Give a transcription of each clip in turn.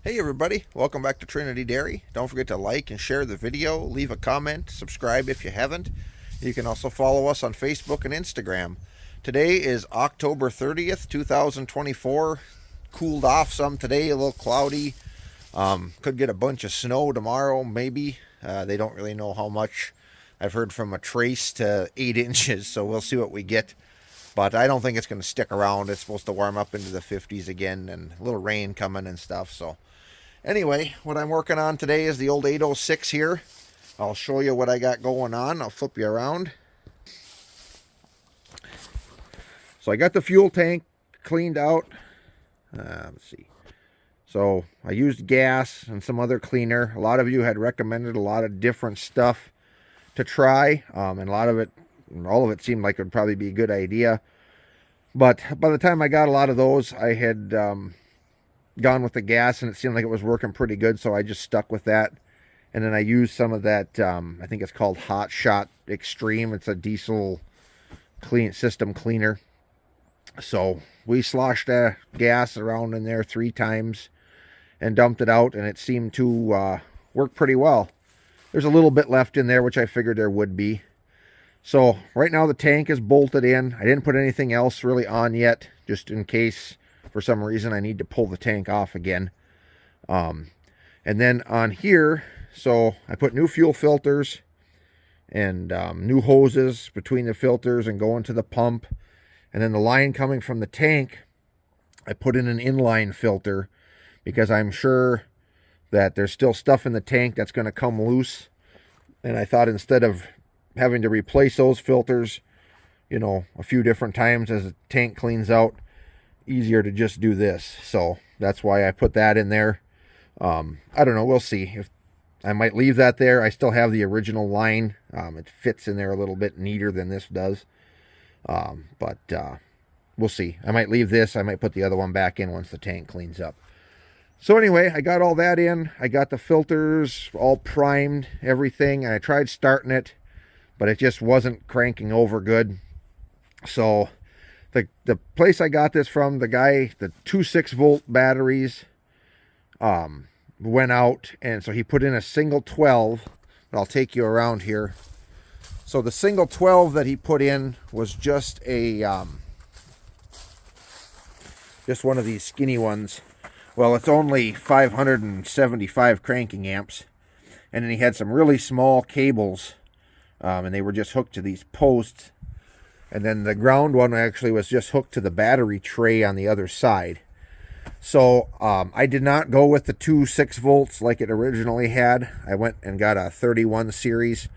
Hey everybody, welcome back to Trinity Dairy. Don't forget to like and share the video, leave a comment, subscribe if you haven't. You can also follow us on Facebook and Instagram. Today is October 30th, 2024. Cooled off some today, a little cloudy. Could get a bunch of snow tomorrow, maybe. They don't really know how much. I've heard from a trace to 8 inches, so we'll see what we get. But I don't think it's going to stick around. It's supposed to warm up into the 50s again and a little rain coming and stuff, so. Anyway, what I'm working on today is the old 806 here. I'll show you what I got going on. I'll flip you around. So I got the fuel tank cleaned out. Let's see. So I used gas and some other cleaner. A lot of you had recommended a lot of different stuff to try. And a lot of it, all of it seemed like it would probably be a good idea. But by the time I got a lot of those, I had gone with the gas and it seemed like it was working pretty good, so I just stuck with that. And then I used some of that, I think it's called Hot Shot Extreme. It's a diesel system cleaner. So we sloshed gas around in there 3 times and dumped it out, and it seemed to work pretty well. There's a little bit left in there, which I figured there would be. So right now the tank is bolted in. I didn't put anything else really on yet, just in case for some reason I need to pull the tank off again. And then on here, so I put new fuel filters and new hoses between the filters and going to the pump. And then the line coming from the tank, I put in an inline filter because I'm sure that there's still stuff in the tank that's going to come loose. And I thought instead of having to replace those filters, you know, a few different times as the tank cleans out, easier to just do this. So that's why I put that in there. I don't know, we'll see. If I might leave that there. I still have the original line. It fits in there a little bit neater than this does. But we'll see. I might leave this. I might put the other one back in once the tank cleans up. So anyway, I got all that in. I got the filters all primed, everything. And I tried starting it, but it just wasn't cranking over good. So the place I got this from, the guy, the 2 6-volt batteries went out, and so he put in a single 12. I'll take you around here. So the single 12 that he put in was just a just one of these skinny ones. Well, it's only 575 cranking amps, and then he had some really small cables, and they were just hooked to these posts. And then the ground one actually was just hooked to the battery tray on the other side. So I did not go with the 2 6-volts like it originally had. I went and got a 31 series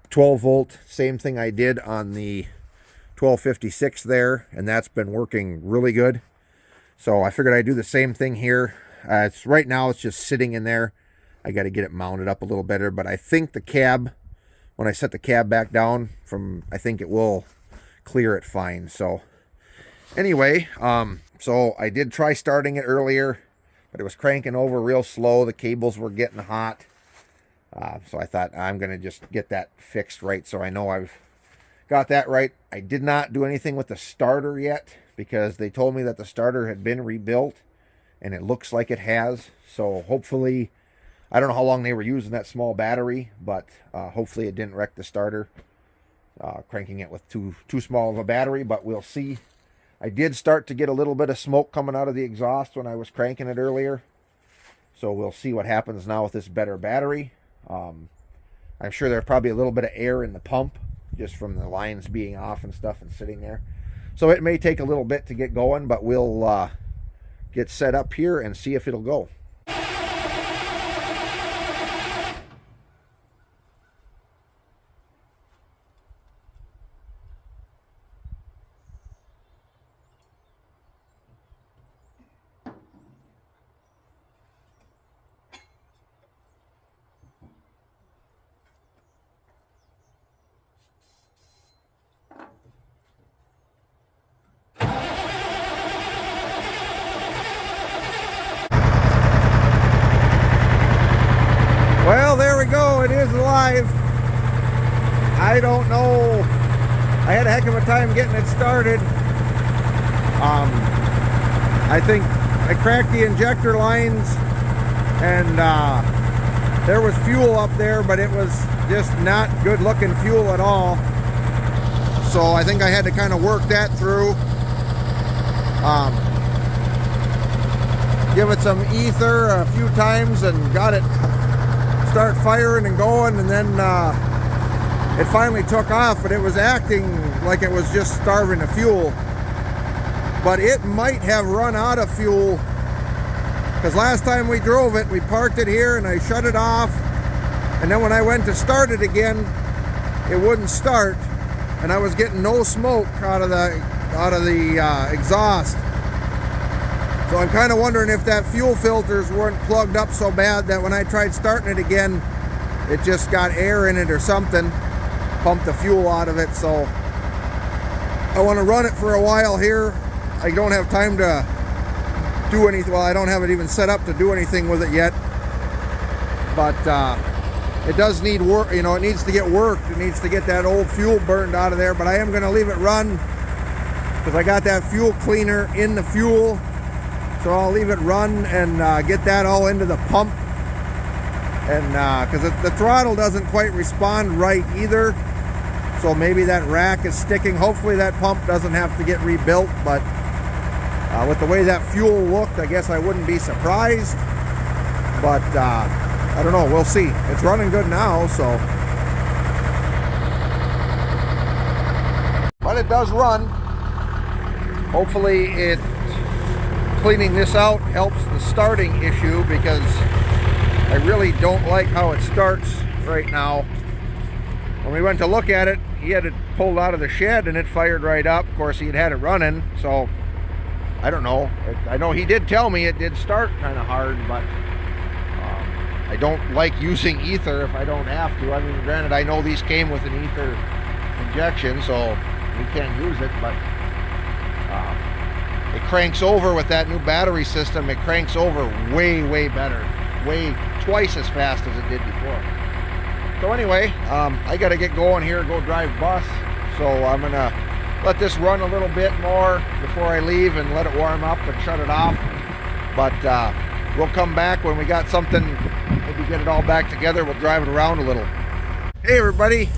12-volt. Same thing I did on the 1256 there. And that's been working really good. So I figured I'd do the same thing here. Right now it's just sitting in there. I got to get it mounted up a little better. But I think the cab, when I set the cab back down, I think it will clear it fine. So anyway, so I did try starting it earlier, but it was cranking over real slow. The cables were getting hot. So I thought I'm going to just get that fixed right, so I know I've got that right. I did not do anything with the starter yet because they told me that the starter had been rebuilt, and it looks like it has. So hopefully, I don't know how long they were using that small battery, but hopefully it didn't wreck the starter. Cranking it with too small of a battery, but we'll see. I did start to get a little bit of smoke coming out of the exhaust when I was cranking it earlier, so we'll see what happens now with this better battery. I'm sure there's probably a little bit of air in the pump just from the lines being off and stuff and sitting there, so it may take a little bit to get going, but we'll get set up here and see if it'll go. Well, there we go. It is live. I don't know. I had a heck of a time getting it started. I think I cracked the injector lines and there was fuel up there, but it was just not good looking fuel at all. So I think I had to kind of work that through. Give it some ether a few times and got it start firing and going, and then it finally took off, but it was acting like it was just starving of fuel. But it might have run out of fuel, because last time we drove it, we parked it here and I shut it off, and then when I went to start it again, it wouldn't start, and I was getting no smoke out of the exhaust. So I'm kind of wondering if that fuel filters weren't plugged up so bad that when I tried starting it again, it just got air in it or something, pumped the fuel out of it. So I want to run it for a while here. I don't have time to do anything. Well, I don't have it even set up to do anything with it yet, but it does need work. You know, it needs to get worked. It needs to get that old fuel burned out of there, but I am going to leave it run because I got that fuel cleaner in the fuel. So I'll leave it run and get that all into the pump, and because the throttle doesn't quite respond right either, so maybe that rack is sticking. Hopefully that pump doesn't have to get rebuilt, but with the way that fuel looked, I guess I wouldn't be surprised, but I don't know, we'll see. It's running good now, so, but it does run. Hopefully cleaning this out helps the starting issue, because I really don't like how it starts right now. When we went to look at it, he had it pulled out of the shed and it fired right up. Of course, he had it running, so I don't know. I know he did tell me it did start kind of hard, but I don't like using ether if I don't have to. I mean, granted, I know these came with an ether injection, so we can't use it, but it cranks over with that new battery system. It cranks over way better, twice as fast as it did before. So anyway, I got to get going here, go drive bus. So I'm gonna let this run a little bit more before I leave and let it warm up and shut it off. But we'll come back when we got something, maybe get it all back together. We'll drive it around a little. Hey everybody,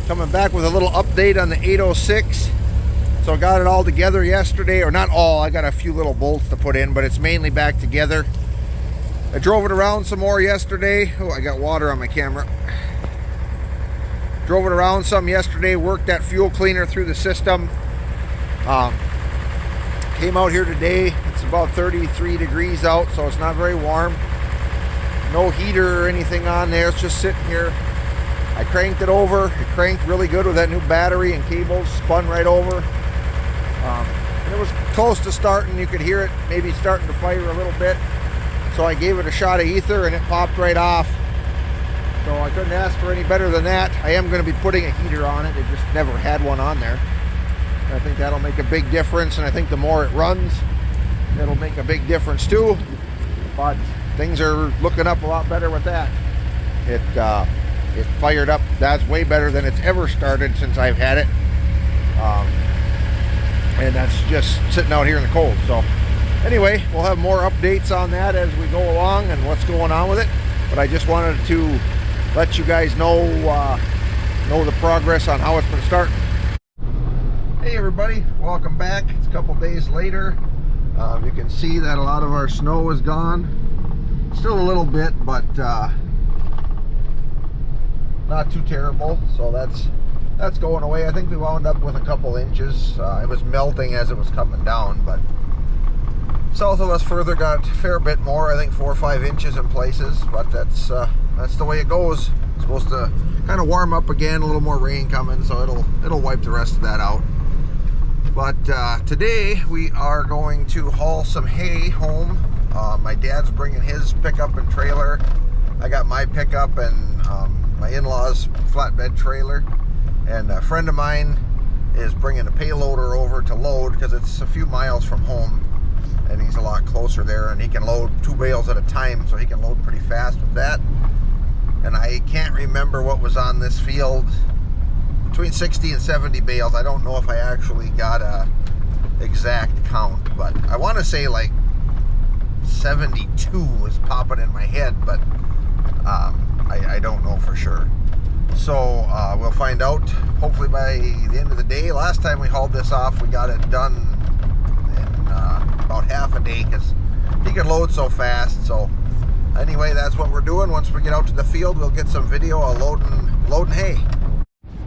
coming back with a little update on the 806. So I got it all together yesterday, or not all, I got a few little bolts to put in, but it's mainly back together. I drove it around some more yesterday. Oh, I got water on my camera. Drove it around some yesterday, worked that fuel cleaner through the system. Came out here today, it's about 33 degrees out, so it's not very warm. No heater or anything on there, it's just sitting here. I cranked it over, it cranked really good with that new battery and cables, spun right over. And it was close to starting. You could hear it maybe starting to fire a little bit. So I gave it a shot of ether and it popped right off. So I couldn't ask for any better than that. I am going to be putting a heater on it. It just never had one on there. And I think that'll make a big difference. And I think the more it runs, it'll make a big difference too. But things are looking up a lot better with that. It fired up. That's way better than it's ever started since I've had it. And that's just sitting out here in the cold. So anyway, we'll have more updates on that as we go along and what's going on with it. But I just wanted to let you guys know the progress on how it's been starting. Hey everybody, welcome back. It's a couple days later. You can see that a lot of our snow is gone. Still a little bit, but not too terrible. So that's going away. I think we wound up with a couple inches. It was melting as it was coming down, but south of us further got a fair bit more. I think 4 or 5 inches in places, but that's the way it goes. It's supposed to kind of warm up again, a little more rain coming, so it'll wipe the rest of that out. But today we are going to haul some hay home. My dad's bringing his pickup and trailer. I got my pickup and my in-laws flatbed trailer. And a friend of mine is bringing a payloader over to load because it's a few miles from home and he's a lot closer there, and he can load 2 bales at a time, so he can load pretty fast with that. And I can't remember what was on this field, between 60 and 70 bales. I don't know if I actually got a exact count, but I want to say like 72 was popping in my head, but I don't know for sure. So we'll find out hopefully by the end of the day. Last time we hauled this off, we got it done in about half a day because he could load so fast. So anyway, that's what we're doing. Once we get out to the field, we'll get some video of loading hay.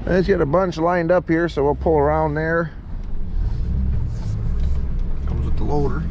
Let's get a bunch lined up here, so we'll pull around there. Comes with the loader.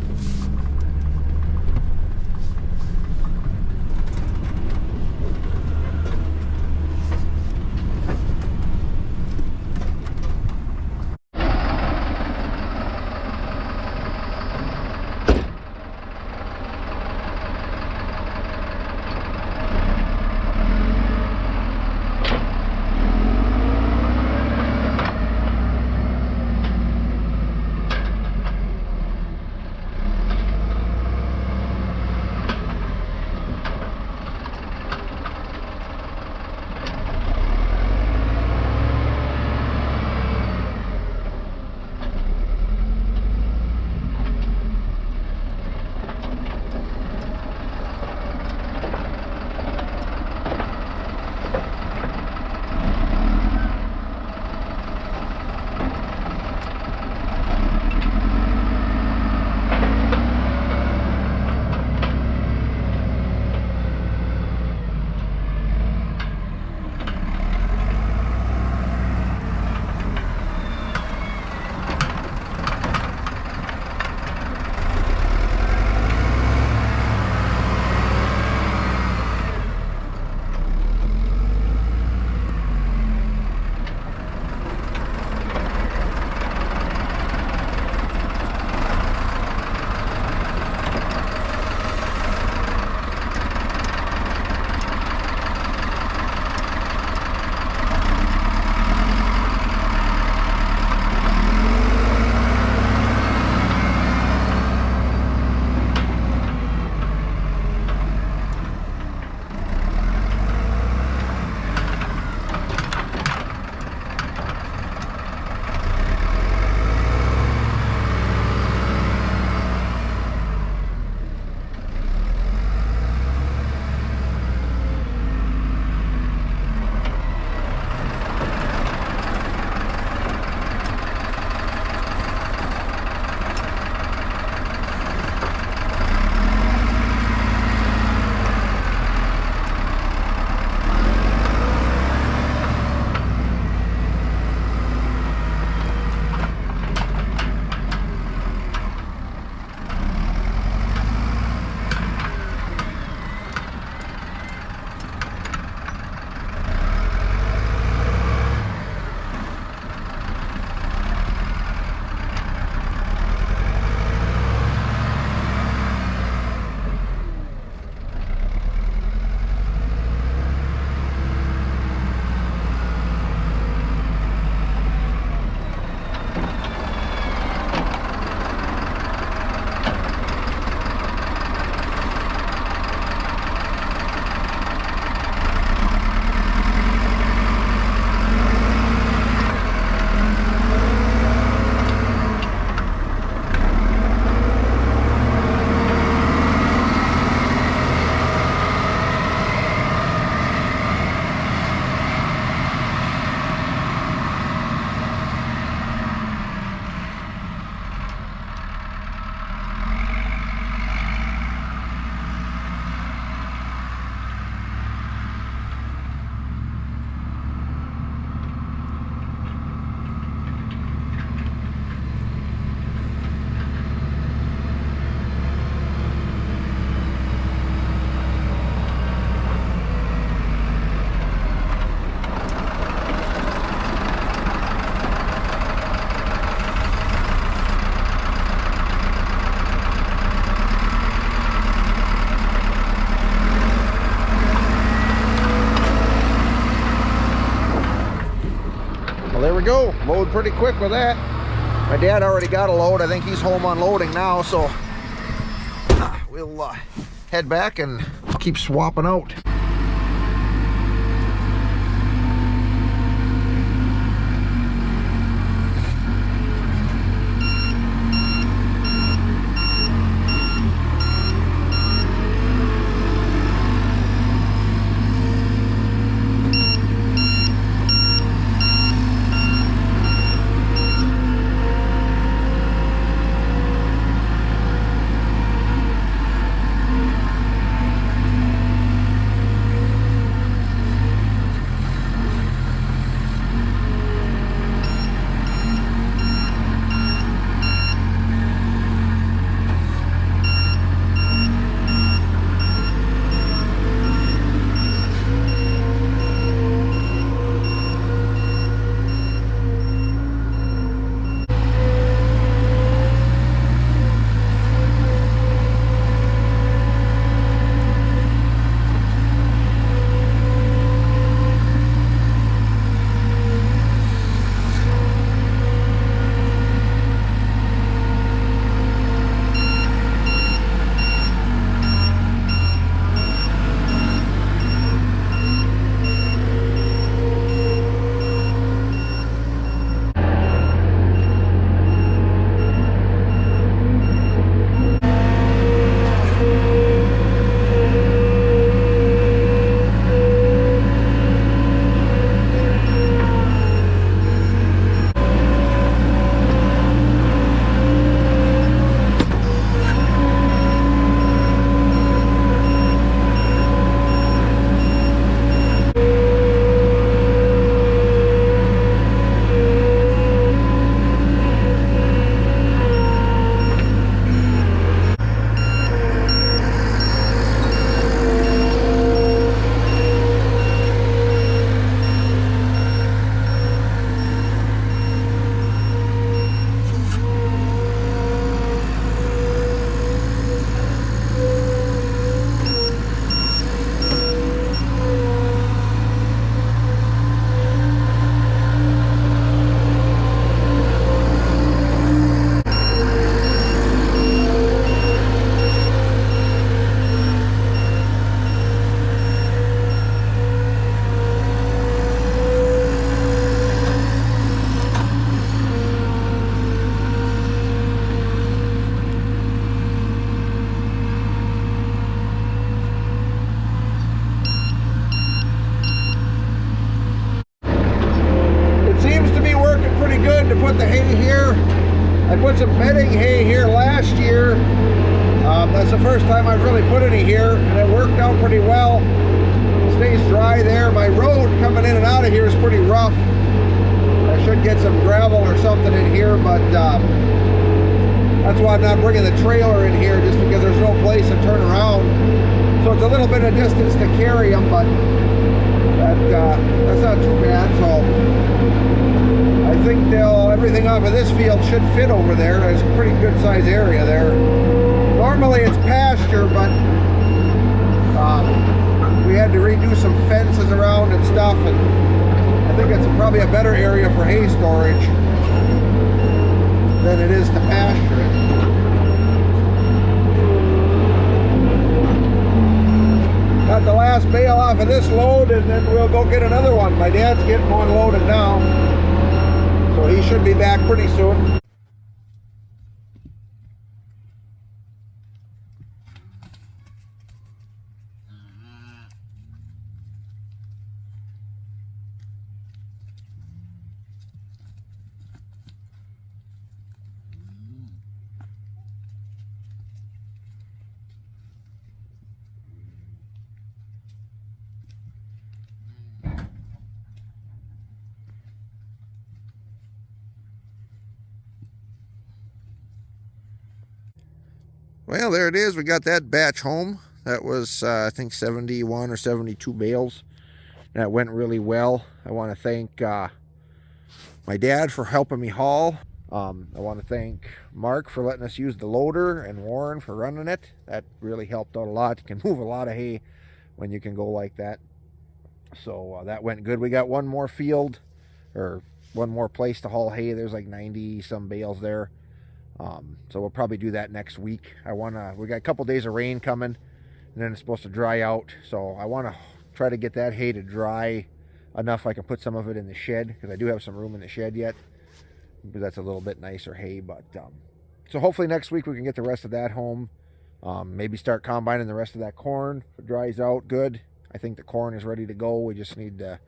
Go load pretty quick with that. My dad already got a load. I think he's home unloading now, so we'll head back and keep swapping out. That's the first time I've really put any here, and it worked out pretty well. It stays dry there. My road coming in and out of here is pretty rough. I should get some gravel or something in here, but that's why I'm not bringing the trailer in here, just because there's no place to turn around. So it's a little bit of distance to carry them, but that's not too bad. So I think everything off of this field should fit over there. There's a pretty good size area there. Normally it's pasture, but we had to redo some fences around and stuff, and I think it's probably a better area for hay storage than it is to pasture it. Got the last bale off of this load, and then we'll go get another one. My dad's getting one loaded now, so he should be back pretty soon. Well, there it is. We got that batch home. That was, I think, 71 or 72 bales. That went really well. I want to thank my dad for helping me haul. I want to thank Mark for letting us use the loader, and Warren for running it. That really helped out a lot. You can move a lot of hay when you can go like that. So that went good. We got one more field, or one more place to haul hay. There's like 90 some bales there. So we'll probably do that next week. We got a couple days of rain coming, and then it's supposed to dry out. So I want to try to get that hay to dry enough I can put some of it in the shed, because I do have some room in the shed yet, because that's a little bit nicer hay. But so hopefully next week we can get the rest of that home. Maybe start combining the rest of that corn. If it dries out good, I think the corn is ready to go. We just need to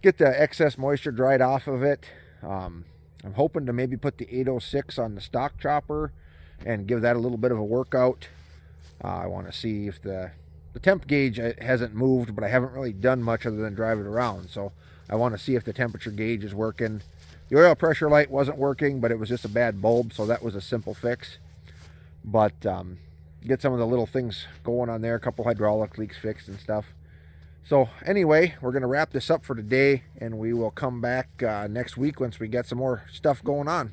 get the excess moisture dried off of it. I'm hoping to maybe put the 806 on the stock chopper and give that a little bit of a workout. I want to see if the temp gauge hasn't moved, but I haven't really done much other than drive it around. So I want to see if the temperature gauge is working. The oil pressure light wasn't working, but it was just a bad bulb, so that was a simple fix. But get some of the little things going on there, a couple hydraulic leaks fixed and stuff. So anyway, we're going to wrap this up for today, and we will come back next week once we get some more stuff going on.